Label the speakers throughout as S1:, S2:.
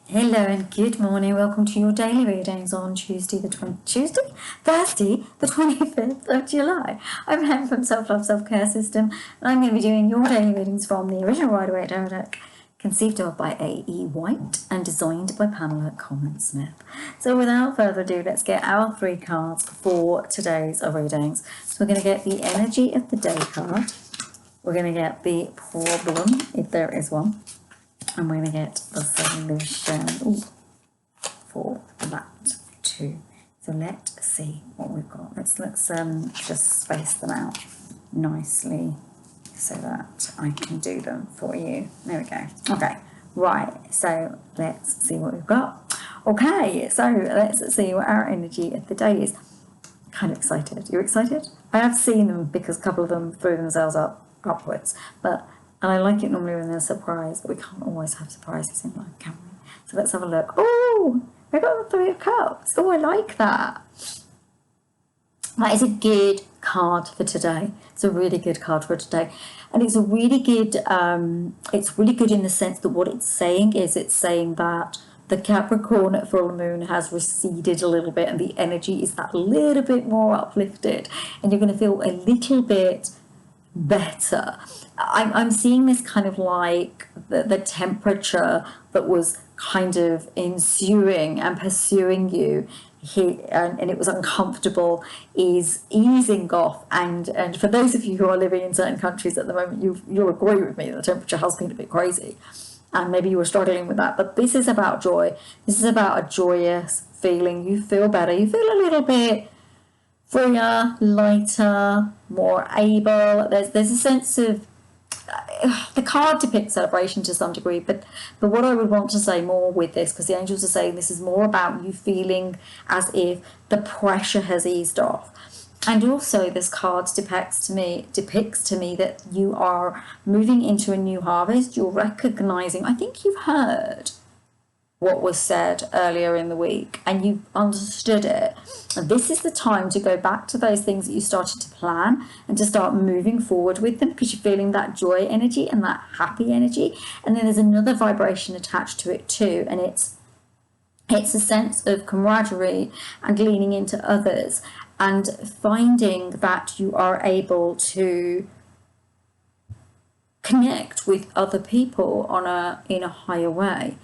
S1: Hello and good morning. Welcome to your daily readings on Thursday, the 25th of July. I'm Pam from Self-Love Self-Care System, and I'm going to be doing your daily readings from the original Waite deck, conceived of by A.E. Waite and designed by Pamela Coleman-Smith. So without further ado, let's get our 3 cards for today's readings. So we're going to get the energy of the day card. We're going to get the problem, if there is one. And we're going to get the solution for that too. So let's see what we've got. Let's just space them out nicely so that I can do them for you. There we go. Okay, right. So let's see what we've got. Okay, so let's see what our energy of the day is. Kind of excited. You excited? I have seen them because a couple of them threw themselves upwards, and I like it normally when there's a surprise, but we can't always have surprises in life, can we? So let's have a look. Oh, I got the 3 of Cups. Oh, I like that. That is a good card for today. It's a really good card for today. And it's a really good, it's really good in the sense that what it's saying is it's saying that the Capricorn full moon has receded a little bit and the energy is that little bit more uplifted. And you're going to feel a little bit better. I'm seeing this kind of like the temperature that was kind of ensuing and pursuing you here, and it was uncomfortable, is easing off. And for those of you who are living in certain countries at the moment, you'll agree with me that the temperature has been a bit crazy, and maybe you were struggling with that. But this is about joy. This is about a joyous feeling. You feel better. You feel a little bit freer, lighter, more able. There's a sense of the card depicts celebration to some degree, but what I would want to say more with this, because the angels are saying this is more about you feeling as if the pressure has eased off. And also this card depicts to me that you are moving into a new harvest. You're recognizing, I think you've heard what was said earlier in the week and you've understood it. And this is the time to go back to those things that you started to plan and to start moving forward with them, because you're feeling that joy energy and that happy energy. And then there's another vibration attached to it too, and it's a sense of camaraderie and leaning into others and finding that you are able to connect with other people in a higher way.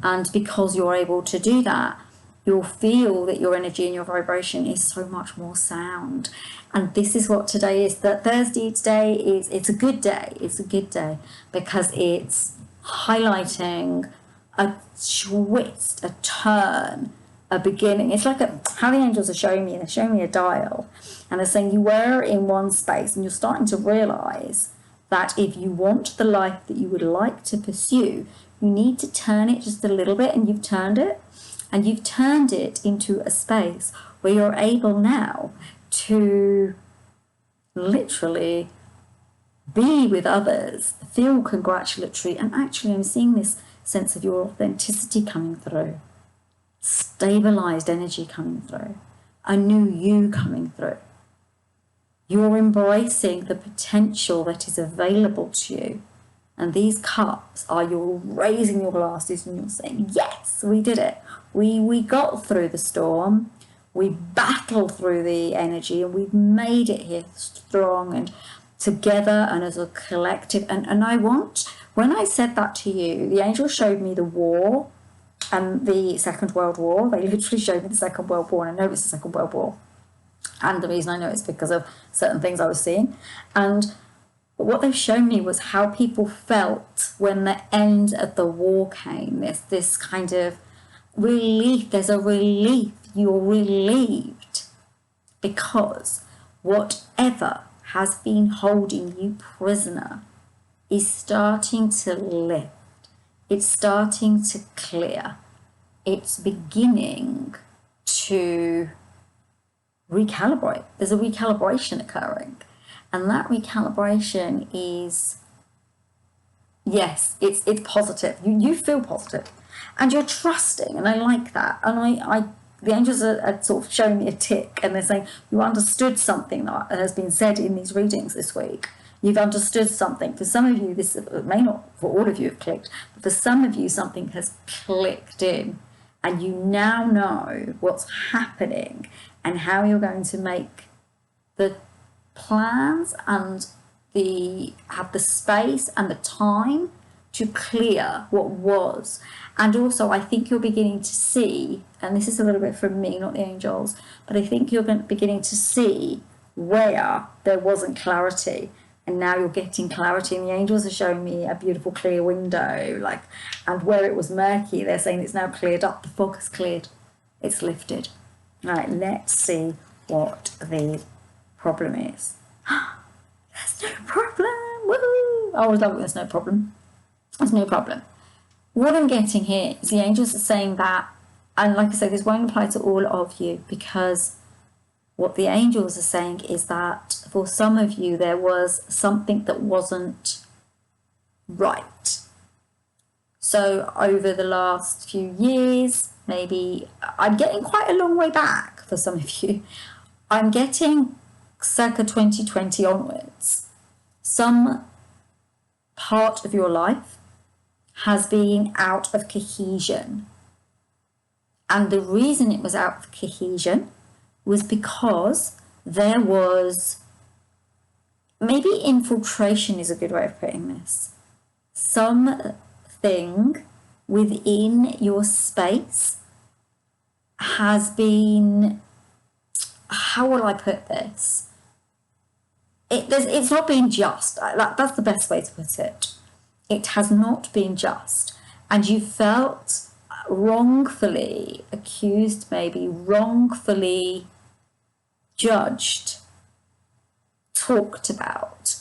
S1: And because you're able to do that, you'll feel that your energy and your vibration is so much more sound. And this is what today is. That Thursday today it's a good day. It's a good day because it's highlighting a twist, a turn, a beginning. It's like how the angels are showing me. They're showing me a dial, and they're saying you were in one space and you're starting to realize that if you want the life that you would like to pursue, you need to turn it just a little bit, and you've turned it. And you've turned it into a space where you're able now to literally be with others, feel congratulatory, and actually I'm seeing this sense of your authenticity coming through, stabilized energy coming through, a new you coming through. You're embracing the potential that is available to you. And these cups are you're raising your glasses and you're saying, yes, we did it. We got through the storm. We battled through the energy and we've made it here strong and together and as a collective. And when I said that to you, the angel showed me the war and the Second World War. They literally showed me the Second World War, and I know it's the Second World War. And the reason I know it's because of certain things I was seeing. But what they've shown me was how people felt when the end of the war came. There's this kind of relief. There's a relief. You're relieved because whatever has been holding you prisoner is starting to lift. It's starting to clear. It's beginning to recalibrate. There's a recalibration occurring. And that recalibration is, yes, it's positive. You feel positive, and you're trusting, and I like that. And the angels are sort of showing me a tick, and they're saying you understood something that has been said in these readings this week. You've understood something. For some of you, this may not, for all of you, have clicked, but for some of you, something has clicked in, and you now know what's happening and how you're going to make the plans and have the space and the time to clear what was. And also, I think you're beginning to see, and this is a little bit from me, not the angels, but I think you're beginning to see where there wasn't clarity, and now you're getting clarity. And the angels are showing me a beautiful clear window, like, and where it was murky, they're saying it's now cleared up. The fog has cleared. It's lifted. All right, let's see what the problem is. There's no problem. Woohoo! I always love it when there's no problem. There's no problem. What I'm getting here is the angels are saying that, and like I said, this won't apply to all of you, because what the angels are saying is that for some of you, there was something that wasn't right. So over the last few years, maybe I'm getting quite a long way back for some of you. I'm getting circa 2020 onwards. Some part of your life has been out of cohesion. And the reason it was out of cohesion was because there was, maybe infiltration is a good way of putting this, something within your space has been, how will I put this? It's not been just. That's the best way to put it. It has not been just. And you felt wrongfully accused, maybe wrongfully judged, talked about.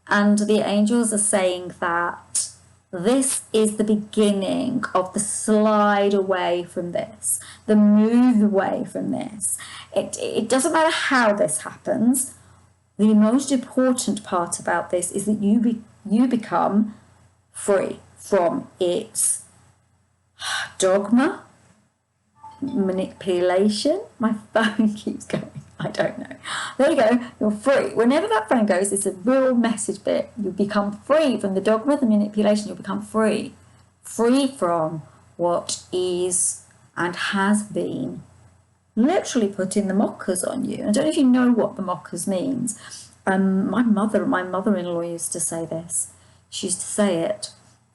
S1: And the angels are saying that this is the beginning of the slide away from this, the move away from this. It doesn't matter how this happens. The most important part about this is that you become free from its dogma, manipulation. My phone keeps going. I don't know. There you go. You're free. Whenever that phone goes, it's a real message bit. You become free from the dogma, the manipulation. You become free. Free from what is and has been literally putting the mockers on you. I don't know if you know what the mockers means. My mother-in-law used to say this. She used to say it,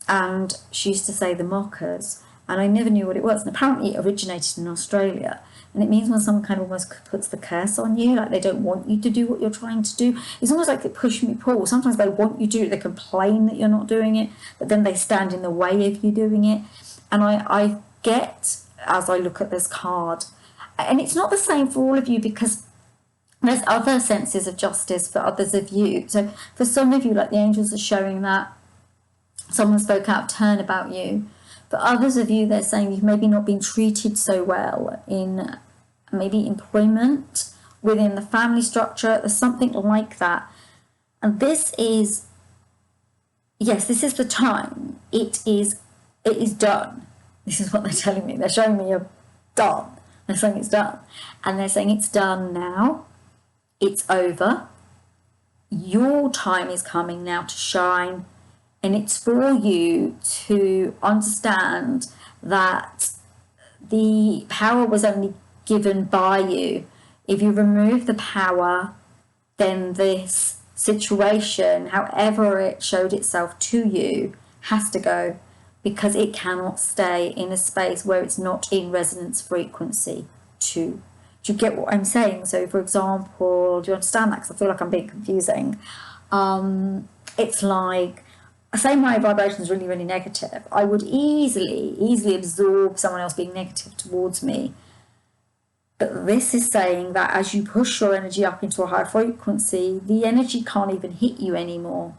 S1: and she used to say the mockers, and I never knew what it was. And apparently it originated in Australia, and it means when someone kind of almost puts the curse on you, like they don't want you to do what you're trying to do. It's almost like they push me pull. Sometimes they want you to do it, they complain that you're not doing it, but then they stand in the way of you doing it. And I get, as I look at this card, and it's not the same for all of you, because there's other senses of justice for others of you. So for some of you, like the angels are showing that someone spoke out of turn about you. For others of you, they're saying you've maybe not been treated so well in maybe employment, within the family structure. There's something like that. And this is, yes, this is the time. It is done. This is what they're telling me. They're showing me a done. They're saying it's done. And they're saying it's done now. It's over. Your time is coming now to shine. And it's for you to understand that the power was only given by you. If you remove the power, then this situation, however it showed itself to you, has to go, because it cannot stay in a space where it's not in resonance frequency to. Do you get what I'm saying? So, for example, do you understand that? Because I feel like I'm being confusing. It's like, say my vibration is really, really negative. I would easily absorb someone else being negative towards me. But this is saying that as you push your energy up into a higher frequency, the energy can't even hit you anymore.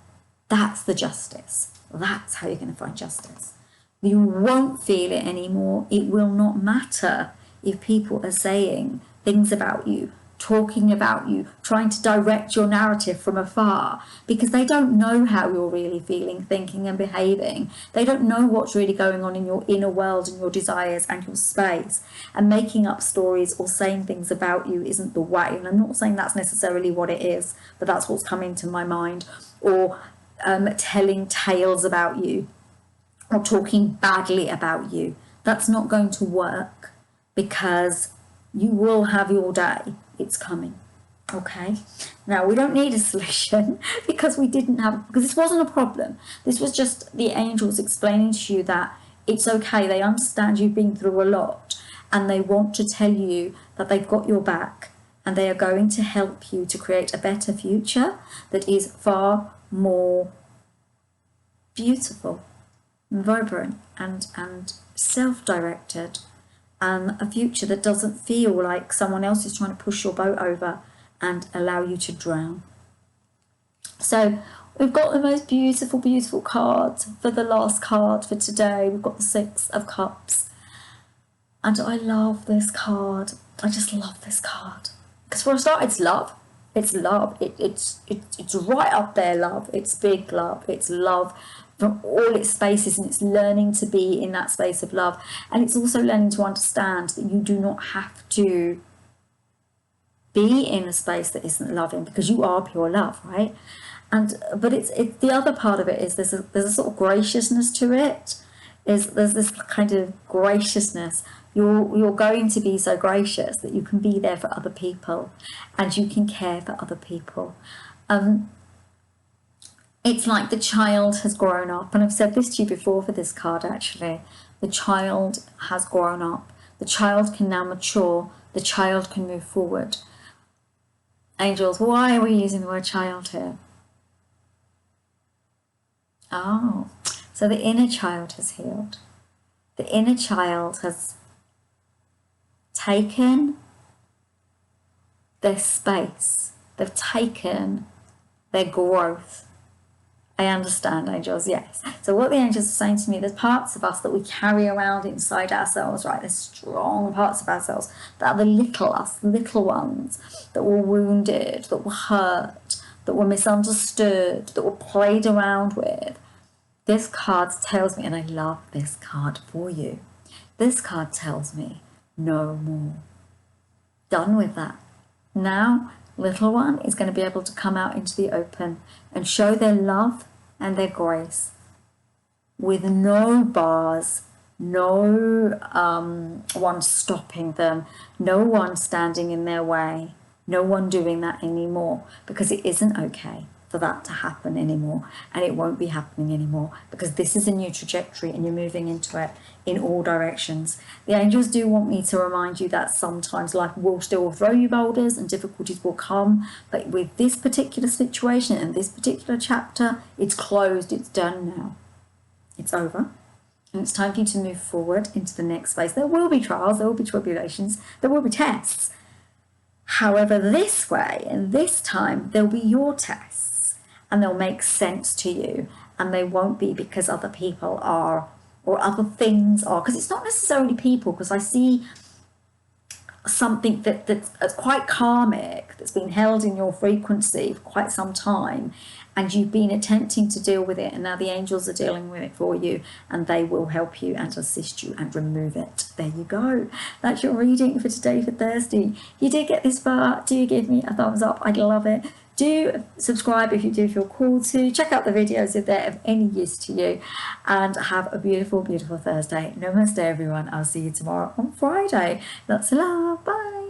S1: That's the justice. That's how you're going to find justice. You won't feel it anymore. It will not matter if people are saying things about you talking about you, trying to direct your narrative from afar, because they don't know how you're really feeling, thinking and behaving. They don't know what's really going on in your inner world and your desires and your space. And making up stories or saying things about you isn't the way. And I'm not saying that's necessarily what it is, but that's what's coming to my mind. Or telling tales about you or talking badly about you. That's not going to work, because you will have your day. It's coming. Okay. Now, we don't need a solution because this wasn't a problem. This was just the angels explaining to you that it's okay. They understand you've been through a lot, and they want to tell you that they've got your back, and they are going to help you to create a better future that is far more beautiful, vibrant, and self-directed. A future that doesn't feel like someone else is trying to push your boat over and allow you to drown. So we've got the most beautiful, beautiful cards for the last card for today. We've got the Six of Cups. And I love this card. I just love this card. Because for a start, it's love. It's love. It's right up there, love. It's big love. It's love from all its spaces, and it's learning to be in that space of love. And it's also learning to understand that you do not have to be in a space that isn't loving, because you are pure love, right? But it's the other part of it is there's a sort of graciousness to it. There's this kind of graciousness. You're going to be so gracious that you can be there for other people, and you can care for other people. It's like the child has grown up, and I've said this to you before for this card actually. The child has grown up. The child can now mature. The child can move forward. Angels, why are we using the word child here? Oh, so the inner child has healed. The inner child has taken their space. They've taken their growth. I understand, angels, yes. So what the angels are saying to me, there's parts of us that we carry around inside ourselves, right? There's strong parts of ourselves that are the little ones that were wounded, that were hurt, that were misunderstood, that were played around with. This card tells me, and I love this card for you, this card tells me, no more. Done with that. Now, little one is going to be able to come out into the open and show their love and their grace with no bars, no one stopping them, no one standing in their way, no one doing that anymore, because it isn't okay for that to happen anymore, and it won't be happening anymore, because this is a new trajectory and you're moving into it in all directions. The angels do want me to remind you that sometimes life will still throw you boulders and difficulties will come, but with this particular situation and this particular chapter, it's closed, it's done now, it's over, and it's time for you to move forward into the next phase. There will be trials, there will be tribulations, there will be tests. However, this way and this time, there'll be your tests, and they'll make sense to you, and they won't be because other people are, or other things are, because it's not necessarily people, because I see something that's quite karmic, that's been held in your frequency for quite some time, and you've been attempting to deal with it, and now the angels are dealing with it for you, and they will help you and assist you and remove it. There you go. That's your reading for today for Thursday. If you did get this far, do give me a thumbs up. I'd love it. Do subscribe if you do feel called to. Check out the videos if they're of any use to you, and have a beautiful, beautiful Thursday. Namaste, everyone. I'll see you tomorrow on Friday. Lots of love. Bye.